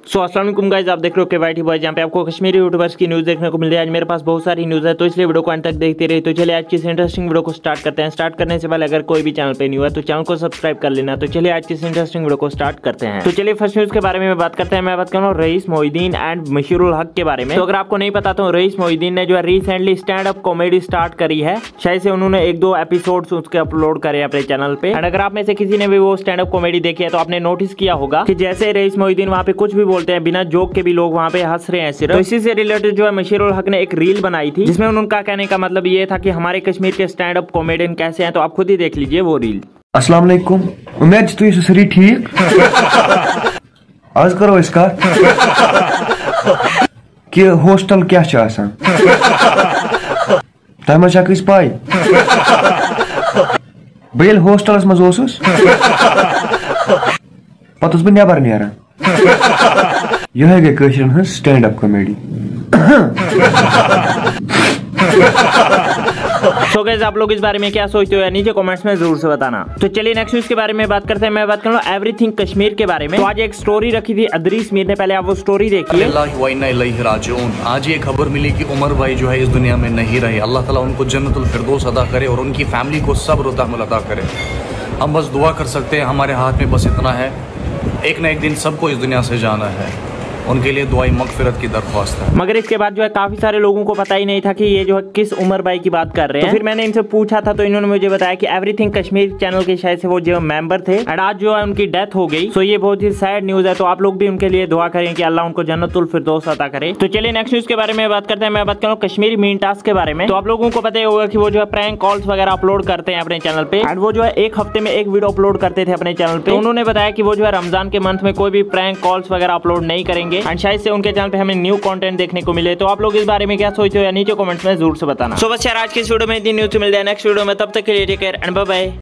सो अस्सलाम वालेकुम गाइस, आप देख रहे हो KYT बॉयज, जहाँ पे आपको कश्मीरी यूट्यूबर्स की न्यूज़ देखने को मिल रही है। आज मेरे पास बहुत सारी न्यूज़ है, तो इसलिए वीडियो को अंत तक देखते रहिए। तो चलिए आज की इस इंटरेस्टिंग वीडियो को स्टार्ट करते हैं। स्टार्ट करने से पहले अगर कोई भी चैनल पे न्यू है तो चैनल को सब्सक्राइब कर लेना। तो चलिए आज की इस इंटरेस्टिंग वीडियो को स्टार्ट करते हैं। तो चलिए फर्स्ट न्यूज़ के बारे में बात करते हैं। मैं बात कर रहा हूँ रईस मोहिउद्दीन एंड मशीरुल हक के बारे में। तो अगर आपको नहीं पता तो रईस मोहिउद्दीन ने जो है recently stand up comedy start करी है। शायद से उन्होंने 1-2 एपिसोड्स उसके अपलोड करे अपने चैनल पे। एंड अगर आप में से किसी ने भी वो स्टैंड अप कॉमेडी देखी है तो आपने नोटिस किया होगा कि जैसे रईस मोहिउद्दीन वहाँ पे कुछ भी बोलते हैं, बिना जोक के भी लोग वहाँ पे हंस रहे हैं सिर्फ। तो इसी से रिलेटेड जो है मशीरुल हक ने एक रील बनाई थी, जिसमें उनका कहने का मतलब ये था कि हमारे कश्मीर के स्टैंड अप कॉमेडियन कैसे हैं। तो आप खुद ही देख लीजिए वो रील। अस्सलाम वालेकुम, उम्मीद तुम सारी ठीक। आज करो इसका कि हॉस्टल क्या तम कस पाई बेल हॉस्टलस मज पत बह नबर नीरान यह गई कशरन हज stand up comedy. So guys, आप लोग इस बारे में क्या सोचते हो या नीचे कमेंट्स में जरूर से बताना। तो चलिए नेक्स्ट न्यूज के बारे में बात करते हैं। मैं बात कर रहा हूँ एवरीथिंग कश्मीर के बारे में। तो आज एक स्टोरी रखी थी अदरीस मीर ने, पहले आप वो स्टोरी देखिए। आज ये खबर मिली कि उमर भाई जो है इस दुनिया में नहीं रहे। अल्लाह ताला उनको जन्नतुल फिरदौस अदा करे और उनकी फैमिली को सब्र और तहम्मुल अदा करे। हम बस दुआ कर सकते हैं, हमारे हाथ में बस इतना है, एक ना एक दिन सबको इस दुनिया से जाना है। उनके लिए दुआई मगफिरत की दरख्वास्त है। मगर इसके बाद जो है काफी सारे लोगों को पता ही नहीं था कि ये जो है किस उमर भाई की बात कर रहे हैं। तो फिर मैंने इनसे पूछा था तो इन्होंने मुझे बताया कि एवरीथिंग कश्मीर चैनल के शायद से वो जो मेंबर थे और आज जो है उनकी डेथ हो गई। तो ये बहुत ही सैड न्यूज है। तो आप लोग भी उनके लिए दुआ करें कि अल्लाह उनको जन्नतुल फिरदौस अता करे। तो चलिए नेक्स्ट न्यूज के बारे में बात करते हैं। मैं बात कर रहा हूँ कश्मीरी मीन टास्क के बारे में। तो आप लोगों को पता ही होगा कि वो जो है प्रैंक कॉल्स वगैरह अपलोड करते हैं अपने चैनल पे। एंड वो जो है एक हफ्ते में एक वीडियो अपलोड करते थे अपने चैनल पे। तो उन्होंने बताया कि वो जो है रमजान के मंथ में कोई भी प्रैंक कॉल्स वगैरह अपलोड नहीं करेंगे। एंड शायद से उनके चैनल पे हमें न्यू कंटेंट देखने को मिले। तो आप लोग इस बारे में क्या सोचते हो या नीचे कमेंट्स में जरूर से बताना। सो बस यार आज की इस वीडियो में इतनी न्यूज़ मिल जाए नेक्स्ट वीडियो में, तब तक के लिए take care and bye bye.